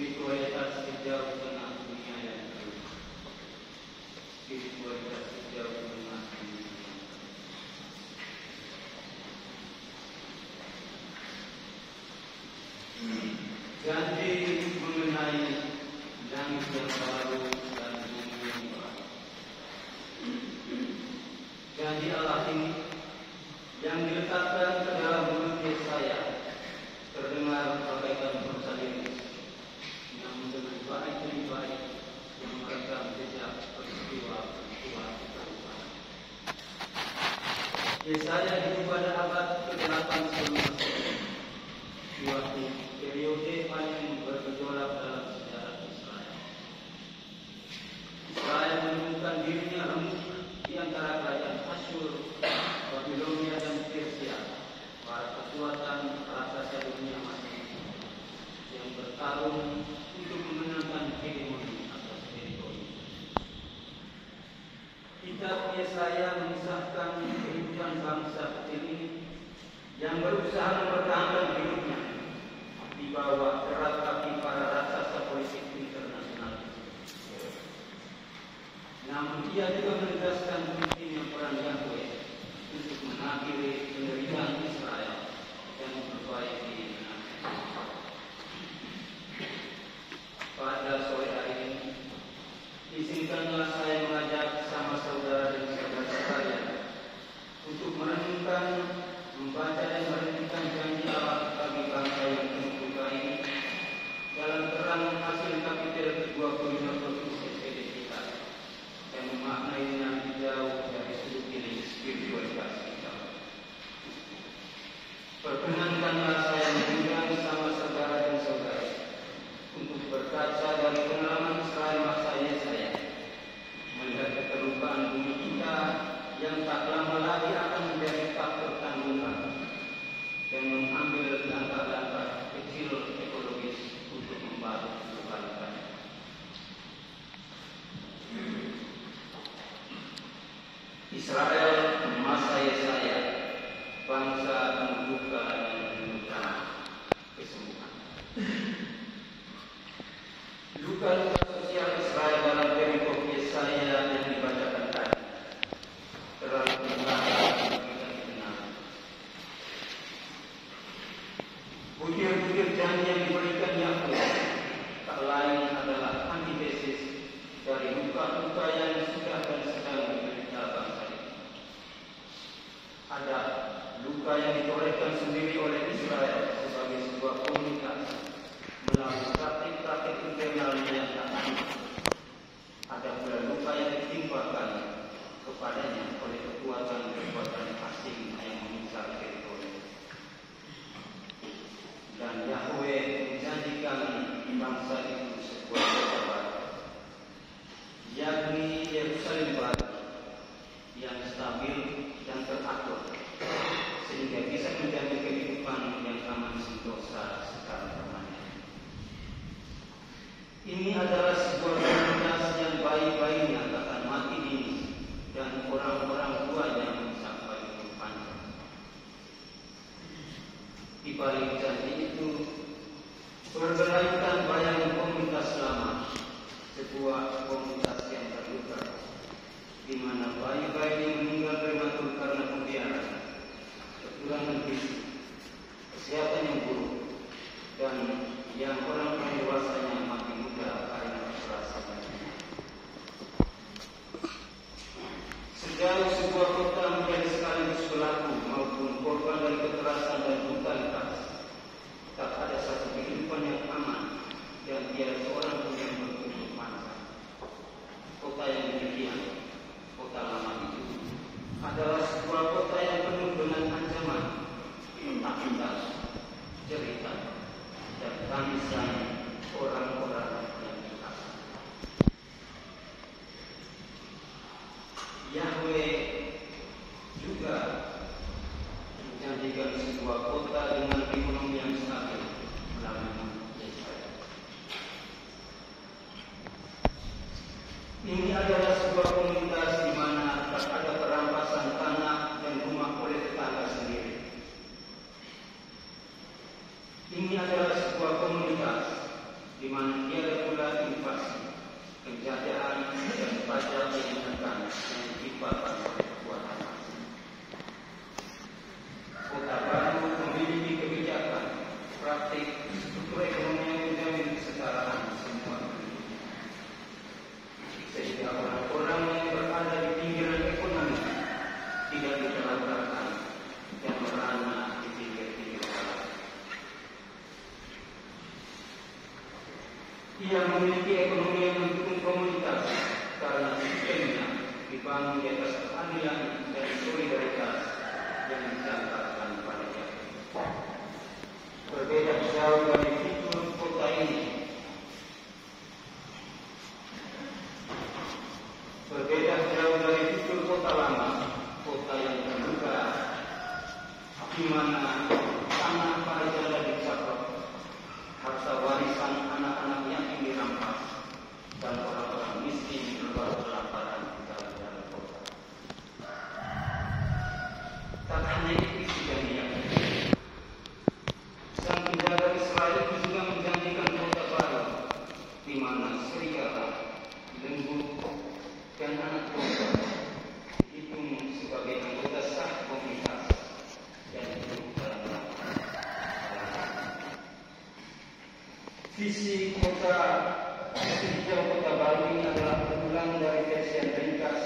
spiritualitas sejauh tengah dunia yang terus. Spiritualitas sejauh tengah dunia. Janji mengenai langit yang baru dan bumi yang baru. Janji Allah ini yang diletakkan ke dalam mulut Yesaya terdengar bagaikan bersalin yang dengan baik demi baik yang merekam jejak peristiwa-peristiwa perubahan. Yesaya hidup pada abad ke-8 sebelum Masehi, suatu periode paling bergejolak dalam sejarah Israel. Israel menemukan dirinya remuk di antara kerajaan Asyur, Babilonia dan Persia, para kekuatan raksasa dunia masing yang bertarung untuk memenangkan hegemoni atas teritori. Kitab Yesaya mengisahkan kehidupan bangsa kecil ini yang berusaha mempertahankan hidupnya di bawah keras kaki para raksasa politik internasional. Namun ia juga menegaskan pentingnya peran Yahweh untuk mengakhiri penderitaan Israel dan memperbaiki nasib. Pada sore hari ini, izinkanlah saya mengajak sama saudara dan saudara sekalian untuk merenungkan, membaca dan merenungkan janji Allah bagi bangsa yang penuh duka ini dalam terang hasil kapitel ke-25 Konstitusi kita yang memaknainya jauh dari sudut pandang spiritualitas kita. Perkenankanlah saya mengundang sama saudara dan saudari untuk berkaca dari pengalaman Israel masa Yesaya, melihat keterlukaan bumi kita yang tak lama lagi akan menjadi tak tertanggungan dan mengambil langkah-langkah kecil ekologis untuk membantu kebaikan. Israel masa Yesaya, bangsa penuh duka yang merindukan kesembuhan. Luka-luka sosial Israel dalam perikop Yesaya yang dibacakan tadi terlalu berat bagi didengar. Butir-butir janji yang diberikan Yahweh tak lain adalah antitesis dari luka-luka yang sudah dan sedang diderita bangsa ini. Ada luka yang ditorehkan sendiri oleh Israel sebagai sebuah komunitas melalui praktik-praktik internalnya yang tak baik. Ada pula luka yang ditimpakan kepadanya oleh kekuatan-kekuatan asing yang mengincar teritori. Dan Yahweh menjanjikan bangsa itu sebuah kabar, yakni Yerusalem baru yang stabil dan teratur, sehingga bisa menjamin kehidupan yang aman sentosa secara permanen. Ini adalah sebuah komunitas yang bayi-bayinya akan mati dini dan orang-orang tuanya sampai umur panjang. Di balik janji itu bergerayutan bayangan komunitas lama, sebuah komunitas yang terluka, di mana bayi-bayi meninggal prematur karena pembiaran, kekurangan gizi, kesehatan yang buruk, dan yang orang-orang dewasanya mati muda karena kekerasan. Sejauh sebuah kota menjadi sekaligus pelaku maupun korban dari kekerasan dan brutalitas, tak ada satu kehidupan yang aman dan tiada seorang pun yang beruntung masa. Kota yang demikian, kota lama itu, adalah sebuah kota yang penuh dengan ancaman, ketakutan, cerita, dan tangisan penjajahan dan pajak yang dikenakan yang dikibatkan oleh kekuatan asing. Kota Baru memiliki kebijakan, praktik, struktur ekonomi yang menjamin kesetaraan semua penduduk, sehingga orang-orang yang berada di pinggiran ekonomi tidak diterlantarkan dan merana di pinggir-pinggir jalan. Ia memiliki ekonomi yang mendukung komunitas karena sistemnya dibangun di atas keadilan dan solidaritas yang dicantumkan padanya. Berbeda jauh dari fitur kota ini. Berbeda jauh dari fitur kota lama, kota yang terbuka, di mana tanah para janda dicakap, harta warisan anak-anak yatim dirampas, dan orang-orang miskin berbaru kelaparan di jalan-jalan kota. Tak hanya itu janjinya, sang penjaga Israel itu juga menjanjikan kota baru, di mana serigala, lembu, dan anak domba dihitung sebagai anggota sah komunitas dan hidup dalam rangka. Visi kota hijau kota baru ini adalah berulang dari versi yang ringkas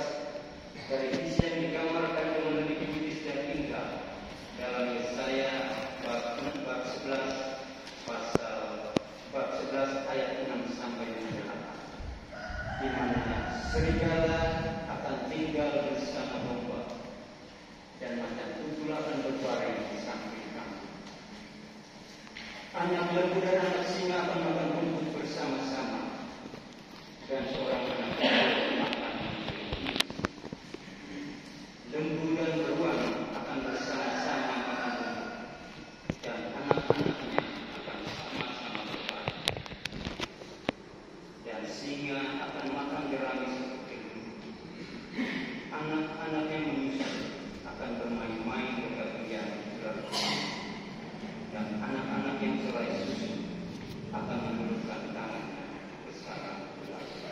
dari visi yang digambarkan dengan lebih kritis dan indah dalam Yesaya bab 11 ayat 6 sampai 8, di mana serigala akan tinggal bersama domba dan macan tutul akan berbaring di samping kambing. Anak lembu dan anak singa akan makan rumput bersama-sama, dan seorang anak kecil makan rumput. Lembu dan beruang akan bersama-sama makan rumput, dan anak-anaknya akan sama-sama berbaring. Dan singa akan makan jerami seperti rumput. Anak-anak yang menyusu akan bermain-main bergantian di dalam, dan anak-anak yang selai susu akan menurunkan tangannya bersama bersama.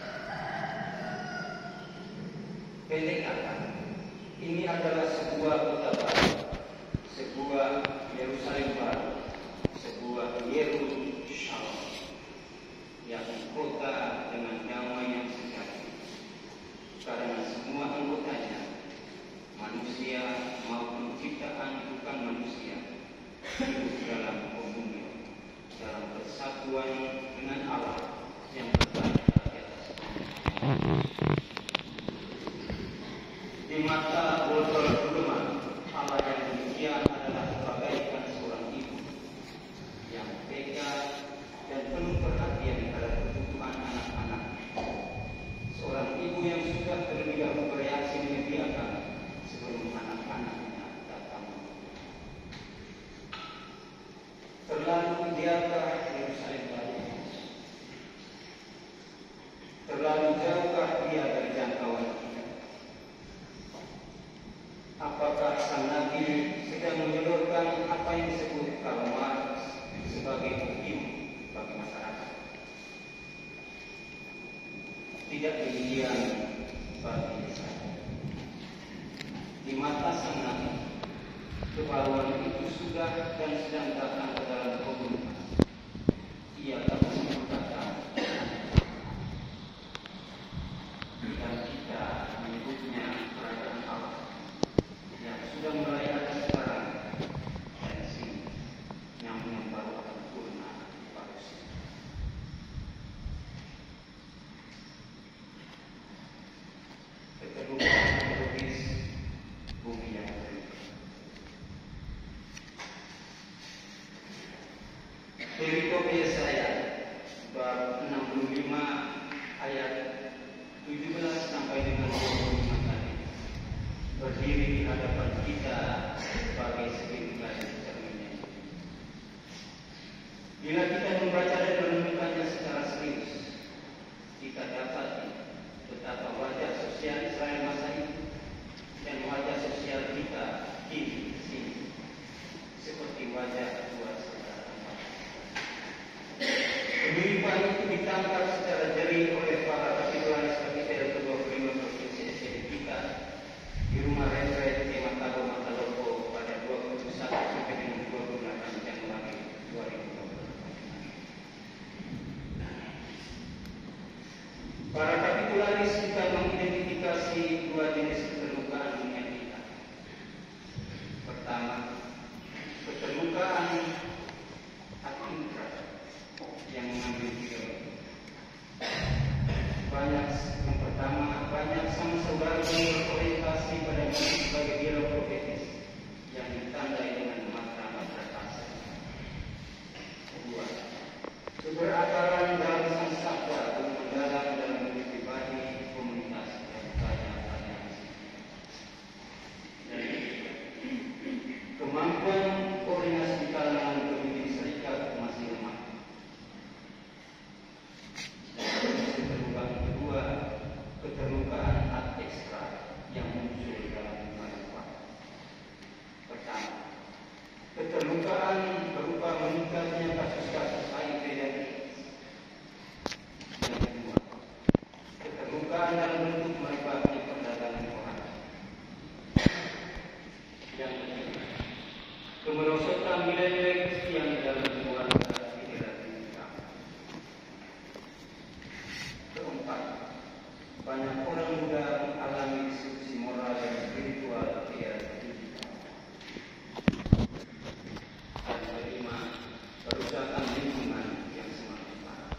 Pendek kata, ini adalah sebuah kota baru, sebuah Yerusalem baru, sebuah Yerusalem yang kota dengan damai yang sejati, karena semua anggotanya, manusia maupun ciptaan bukan manusia, hidup dalam komunion, dalam persatuan dengan Allah yang berada di atas. Di mata Walter Brueggemann, Allah yang demikian adalah bagaikan seorang ibu yang tega dan penuh perhatian pada kebutuhan anak-anak. Seorang ibu yang sudah terlebih dahulu bereaksi menyediakan sebelum anak-anaknya datang. Terlalu diakah Yerusalem baru? Terlalu jauhkah dia dari jangkauan kita? Apakah sang Nabi sedang menyodorkan apa yang disebut Karl Marx sebagai hukum bagi masyarakat? Tidak demikian bagi saya. Di mata sang Nabi, kebaruan itu sudah dan sedang datang ke dalam komunitas. Ia dapat menyebutkan dan kita menyebutnya kerajaan Allah yang sudah mulai ada sekarang dan sini, namun yang baru akan sempurna di manusia. Keterbukaan logis bumi yang kering. Perikop Yesaya bab 65 ayat 17 sampai dengan 25 tadi berdiri di hadapan kita sebagai sebilangan cermin. Bila kita membaca dan merenungkannya secara serius, kita dapat betapa wajah sosial Israel masa itu dan wajah sosial kita kini sini seperti wajah dua saudara. Kemiripan itu ditangkap secara jernih oleh para kapitularis Kapiten ke-25 Provinsi SPP kita di Rumah Retret di Matalo Matalopo pada 21 sampai dengan 28 Januari 2020. Para kapitularis kita mengidentifikasi dua jenis keterlukaan dunia kita. Pertama, keterlukaan akibat yang mengambil biologi. Yang pertama, banyak sama saudara berorientasi pada musik sebagai dialog profetis yang ditandai dengan mata-mata kasar. Kedua, keberakaran dalam sang sabda dan mendalam dalam hidup pribadi, komunitas, dan karya-karya. Dan kemampuan koordinasi di kalangan pemimpin serikat masih lemah. Keterlukaan ad ekstra yang muncul dalam kehidupan. Pertama, keterlukaan berupa meningkatnya kasus-kasus HIV dan AIDS. Yang kedua, keterlukaan dalam bentuk merebaknya perdagangan orang. Yang ketiga, kemerosotan nilai-nilai Kristian dalam keluarga ideologi kita. Keempat, banyak orang muda mengalami diskusi moral dan spiritual di era digital. Dan kelima, kerusakan lingkungan yang semakin parah.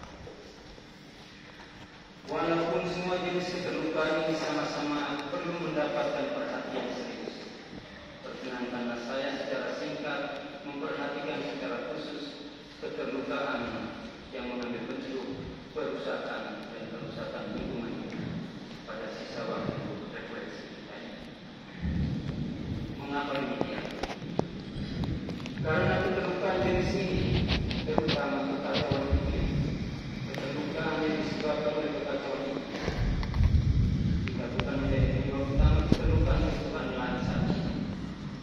Walaupun semua jenis keterlukaan ini sama-sama perlu mendapatkan perhatian serius, perkenankanlah saya secara singkat memperhatikan secara khusus keterlukaan yang mengambil bentuk perusakan dan kerusakan lingkungan pada sisa waktu refleksi kita. Mengapa demikian? Karena keterlukaan jenis ini, terutama kekacauan iklim, keterlukaan yang disebabkan oleh kekacauan iklim, dikatakan menjadi penyebab utama keterlukaan kehidupan lancar.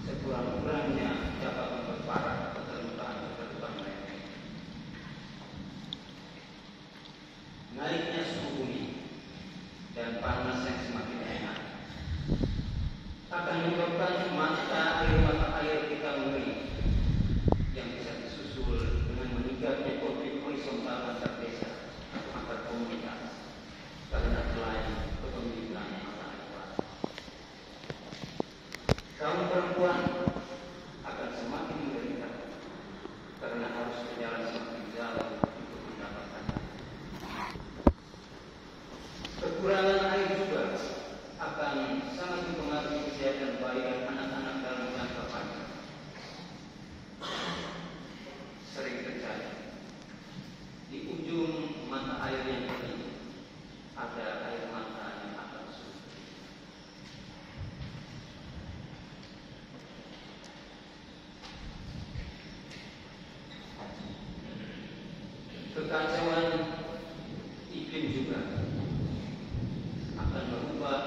Sekurang-kurangnya dapat memperparah keterlukaan lainnya. Naiknya suhu bumi dan panas yang semakin hangat akan menyebabkan mata air kita mengering, yang bisa disusul dengan meningkatnya konflik horizontal antar desa atau antar komunitas karena selain kepemilikan mata air. Kaum perempuan akan semakin menderita karena harus berjalan semakin jauh untuk mendapatkannya. Kekurangan air juga akan sangat mempengaruhi kesehatan bayi dan anak-anak dalam jangka panjang. Sering terjadi di ujung mata air yang kering ada air mata yang akan surut. Kekacauan iklim juga akan merubah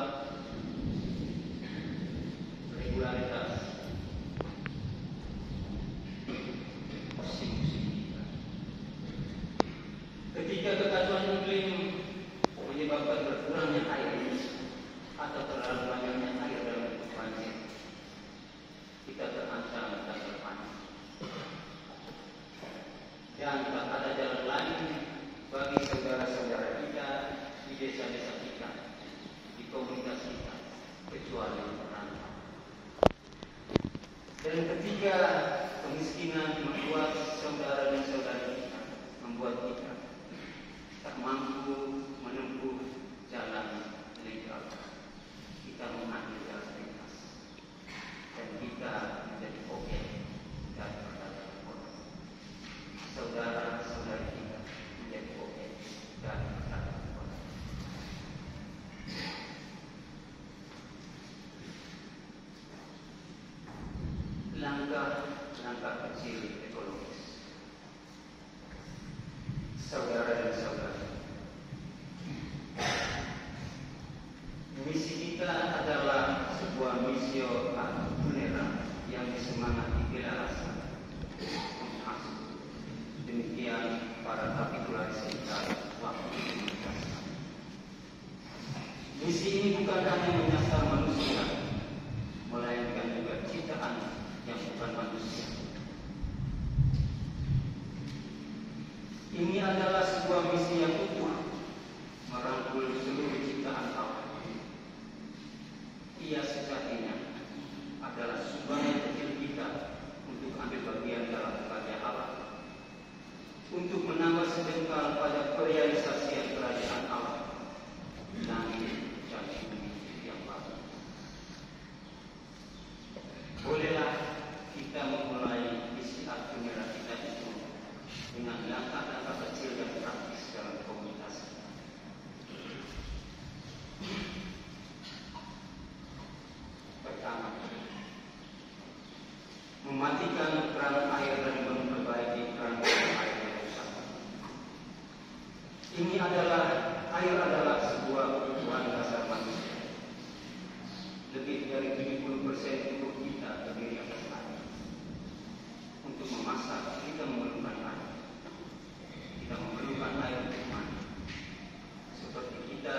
regularitas musim-musim kita. Ketika kekacauan iklim menyebabkan berkurangnya air atau terlalu banyaknya air dalam bentuk banjir, kita terancam dan terpanas. Dan tak ada jalan lain bagi saudara-saudara kita di desa-desa kita, di komunitas kita, kecuali merantau. Dan ketika kemiskinan membuat saudara dan saudari kita, membuat kita tak mampu menempuh jalan legal, kita mengambil jalan bebas, dan kita menjadi objek dan perdagangan orang. Saudara-saudari kita menjadi objek dan perdagangan orang. Langkah kecil ekologis. Saudara dan saudari, misi kita adalah sebuah misi beneran yang disemangati bila rasa. Demikian para kapitularis kita waktu ini. Ini adalah sebuah misi yang utuh, merangkul seluruh ciptaan Allah. Ia sejatinya adalah sumbangan kecil kita untuk ambil bagian dalam karya Allah, untuk menambah sejengkal pada perealisasian kerajaan Allah di langit dan bumi yang baru. Bolehlah kita memulai isi akun merah kita itu dengan langkah-langkah kecil dan praktis dalam komunitas. Pertama, mematikan keran air dan memperbaiki keran air yang rusak. Air adalah sebuah kebutuhan dasar manusia. Lebih dari 70% tubuh kita terdiri atas air. Untuk memasak kita memerlukan air. Kita memerlukan air untuk mandi. Seperti kita,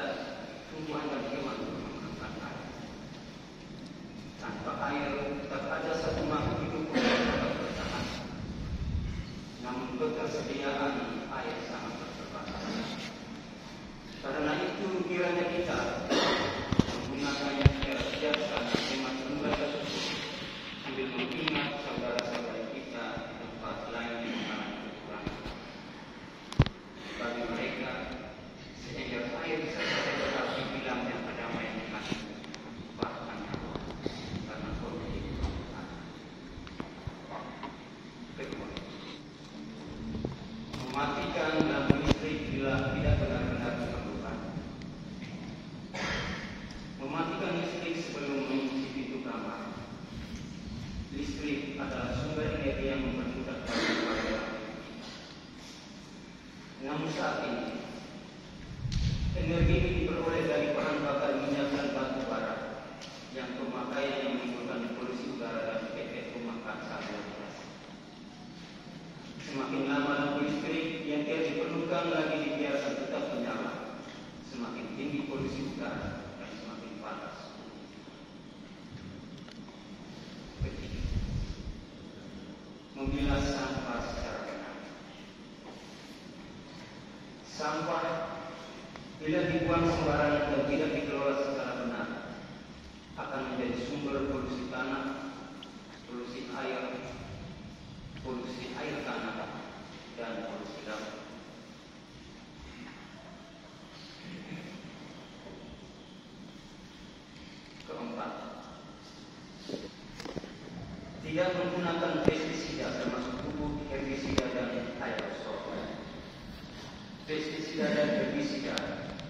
tumbuhan dan hewan memerlukan air. Tanpa air, tak ada satu makhluk hidup pun yang dapat bertahan. Namun ketersediaan air sangat terbatas. Karena itu, kiranya kita menggunakannya secara bijaksana hemat rendah tersebut sambil mengingat saudara-saudara kita di tempat lain yang mengalami kekurangan. Bagi mereka, seekor air bisa saja berarti bilangnya kedamaian dengan bahkan karena kondisi kebutuhan. Kedua, mematikan lampu listrik bila tidak benar-benar diperlukan. Mematikan listrik sebelum mengunci pintu kamar. Listrik adalah sumber energi yang mempermudah kehidupan. Namun saat ini, energi ini diperoleh dari bahan bakar minyak dan batu bara yang pemakaiannya menimbulkan polusi udara dan efek rumah kaca luar biasa. Semakin lama lampu listrik yang tidak diperlukan lagi dibiarkan tetap menyala, semakin tinggi polusi udara dan semakin panas. Ketiga, memilah sampah secara benar. Sampah bila dibuang sembarangan dan tidak dikelola secara benar akan menjadi sumber polusi tanah, polusi air tanah, dan polusi laut. Keempat, tidak menggunakan pestisida termasuk pupuk, herbisida, dan aerosol. Pestisida dan herbisida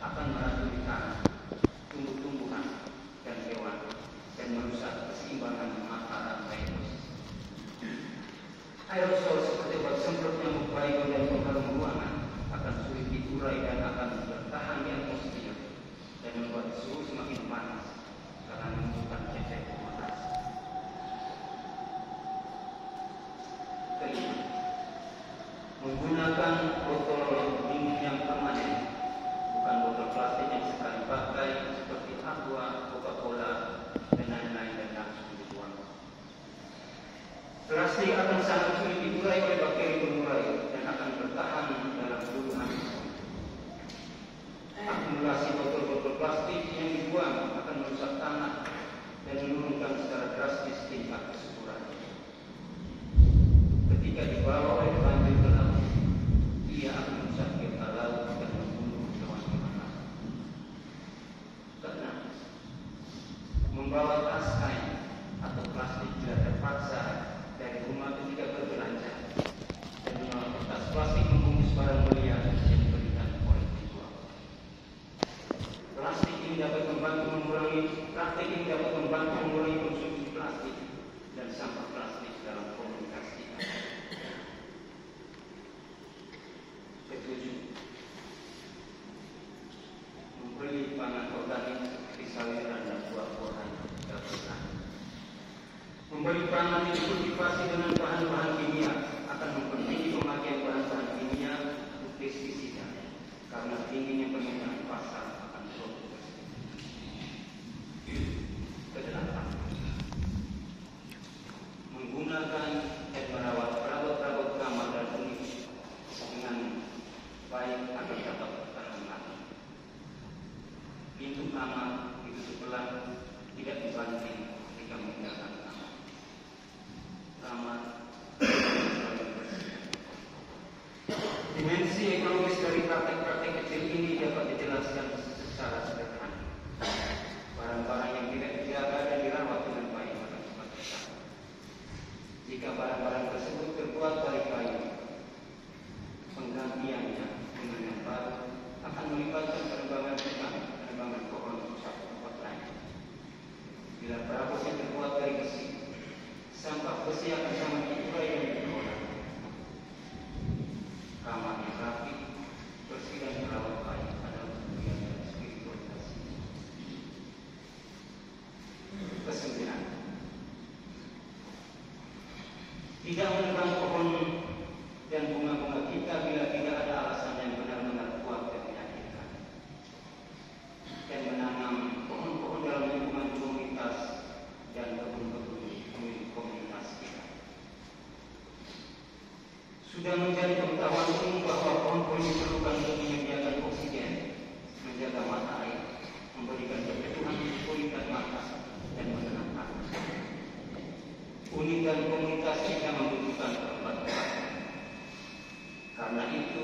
akan meracuni tanah, tumbuh-tumbuhan, dan hewan, dan merusak keseimbangan mata rantai ekosistem. Aerosol seperti obat semprot nyamuk baik dan pengharum ruangan akan sulit diurai dan akan bertahan di atmosfer dan membuat suhu semakin panas karena menimbulkan efek pemanasan. Kelima, menggunakan botol minum yang permanen, bukan botol plastik yang sekali pakai seperti Aqua, Coca-Cola, dan lain-lain dan langsung dibuang. Plastik akan sangat sulit diurai oleh bakteri pengurai dan akan bertahan dalam puluhan tahun. Akumulasi botol-botol plastik yang dibuang akan merusak tanah dan menurunkan secara drastis tingkat kesuburan. Ketika dibawa oleh banjir ke laut, ia akan merusak biota laut dan membunuh hewan-hewan laut. Keenam, membawa tas kain atau plastik bila terpaksa dari rumah ketika berbelanja dan membawa tas plastik membungkus barang mulia yang diberikan oleh penjual. Praktik ini dapat membantu mengurangi konsumsi plastik dan sampah plastik dalam komunikasi. Ketujuh, membeli pangan organik seperti sayuran dan buah-buahan dapat. Membeli pangan yang dikultivasi dengan bahan-bahan kimia akan mempertinggi pemakaian bahan-bahan kimia untuk pestisida karena tingginya permintaan pasar akan produk. Kedelapan, menggunakan dan merawat perabot-perabot kamar dan unit dengan baik akan dapat tertanam. Pintu kamar itu sebelah tidak dibanting ketika meninggalkan kamar. Kamar dimensi ekologis dari praktek-praktek kecil ini dapat dijelaskan secara sederhana. Barang-barang yang tidak dijaga dan dirawat dengan baik akan cepat rusak. Jika barang-barang tersebut terbuat dari kayu, penggantiannya dengan yang baru akan melibatkan penebangan hutan, penebangan pohon satu tempat lain. Bila perabot yang terbuat dari besi, sampah besi akan sama diurai dan dikelola. Kamar yang rapi, bersih dan terawat baik adalah bagian dari spiritualitas. Kesembilan, tidak menebang pohon dan bunga-bunga kita bila tidak ada alasan yang benar-benar kuat dan meyakinkan. Dan menanam pohon-pohon dalam lingkungan komunitas dan kebun-kebun milik komunitas kita. Sudah menjadi pengetahuan umum bahwa pohon-pohon diperlukan untuk menyediakan oksigen, menjaga mata air, memberikan kebutuhan kulit dan mata, dan menenangkan. Unit dan komunitas kita membutuhkan keempat-empat. Karena itu,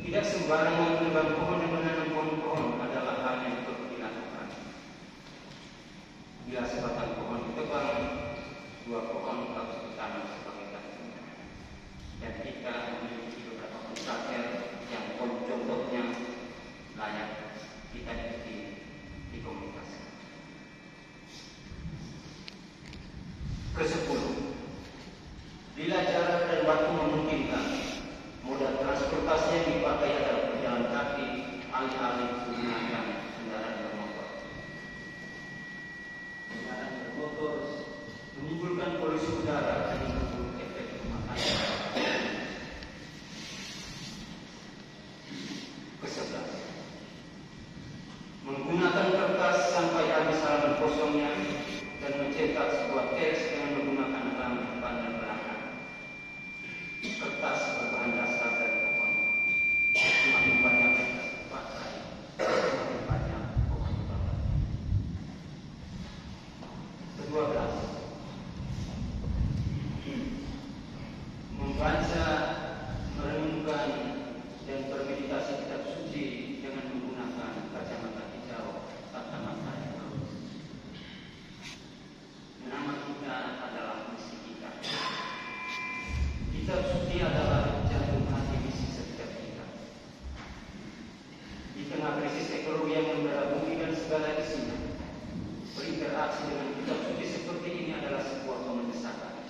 tidak sembarangan menebang pohon dan menanam pohon-pohon adalah hal yang perlu dilakukan. Bila sebatang pohon ditebang, 2 pohon harus ditanam sebagai gantinya. Dan kita memiliki beberapa kontainer yang contohnya layak kita ikuti di komunitas. Ke-10, bila jarak dan waktu memungkinkan, moda transportasi yang dipakai adalah berjalan kaki, alih-alih menggunakan kendaraan bermotor. Kendaraan bermotor menimbulkan polusi udara dan menimbulkan efek rumah kaca. Ke-11, menggunakan kertas sampai habis halaman kosongnya dan mencetak sebuah teks dengan menggunakan halaman depan dan belakang. Kertas berbahan dasar dari pohon. Semakin banyak kertas dipakai, semakin banyak pohon dibakar. Ke-12, membaca, merenungkan, dan bermeditasi kitab suci dengan menggunakan kacamata hijau atau mata yang lurus. Nama kita adalah misi kita. Kitab suci adalah jantung hati misi setiap kita. Di tengah krisis ekologi yang mendera bumi dan segala isinya, berinteraksi dengan kitab suci seperti ini adalah sebuah kemendesakan.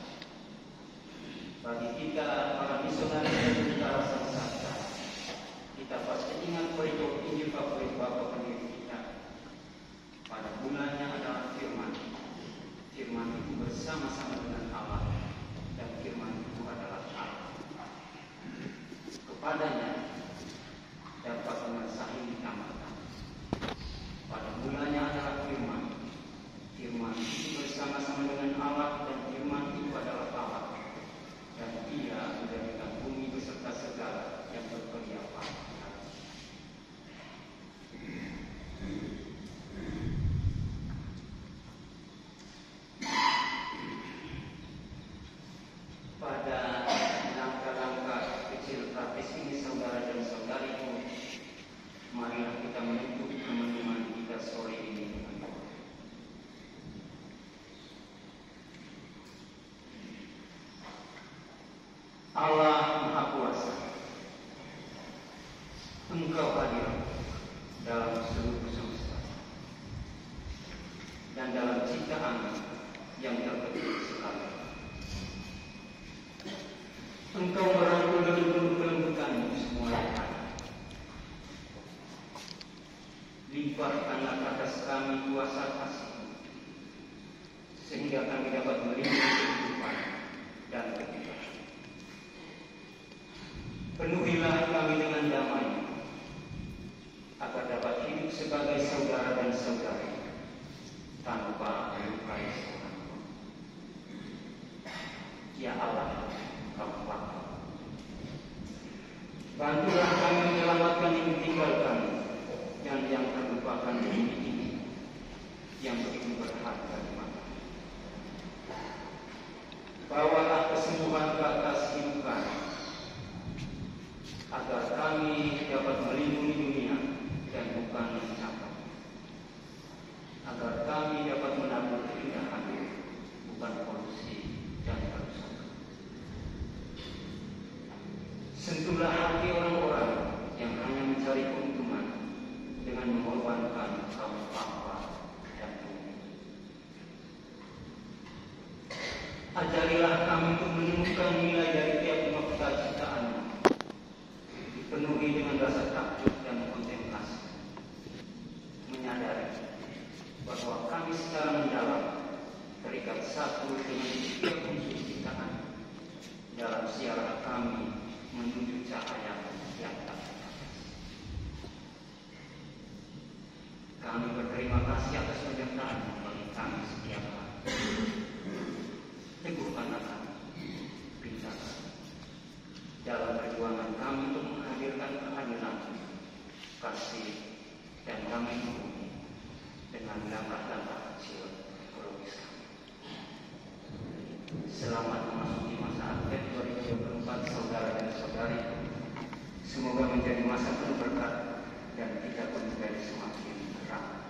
Bagi kita, para misionaris dan utara Sangsaka, kita pasti ingat perikop Injil favorit Bapa pendiri kita. Pada bulannya adalah firman. Firman itu bersama-sama dengan Allah, dan firman itu adalah Allah. Kepadanya dapat mengesahi ditambahkan. Pada mulanya adalah firman. Firman itu bersama-sama dengan Allah, dan firman itu adalah Allah. Dan Dia menjadikan bumi beserta segala yang berkeliapan. Pada langkah-langkah kecil praktis ini, saudara dan saudariku, marilah kita menutup teman-teman kita sore ini dengan doa. Allah Maha Kuasa, Engkau hadir dalam seluruh semesta dan dalam ciptaan yang terkecil sekali. Engkau merangkul dengan penuh kelembutan semua yang ada. Limpahkanlah atas kami kuasa kasih, sehingga kami dapat melindungi kehidupan dan kehidupan. Penuhilah kami dengan damai, agar dapat hidup sebagai saudara dan saudari tanpa melukai seorang pun. Ya Allah, Bapa Bantulah kami menyelamatkan yang ditinggalkan dan yang terlupakan di bumi ini, yang begitu berharga di mata. Bawalah kesembuhan ke atas kehidupan, agar kami dapat melindungi dunia dan bukan mencapai, agar kami dapat menabur keindahan, bukan polusi dan kerusakan. Sentuhlah hati orang-orang yang hanya mencari keuntungan dengan mengorbankan kaum bapa dan bumi. Ajarilah kami untuk menemukan nilai dari tiap makhluk ciptaan, dipenuhi dengan rasa takjub dan kontemplasi, menyadari bahwa kami secara mendalam terikat satu dengan setiap unsur ciptaan dalam siaran kami menuju cahaya yang tak terbatas. Kami berterima kasih atas penyertaan bagi kami setiap hari. Teguhkanlah kami, bintang dalam perjuangan kami untuk menghadirkan keadilan, kasih, dan damai di bumi dengan langkah-langkah kecil ekologis kami. Selamat memasuki masa Advent 2024, saudara dan saudari. Semoga menjadi masa penuh berkat dan kita pun menjadi semakin terang.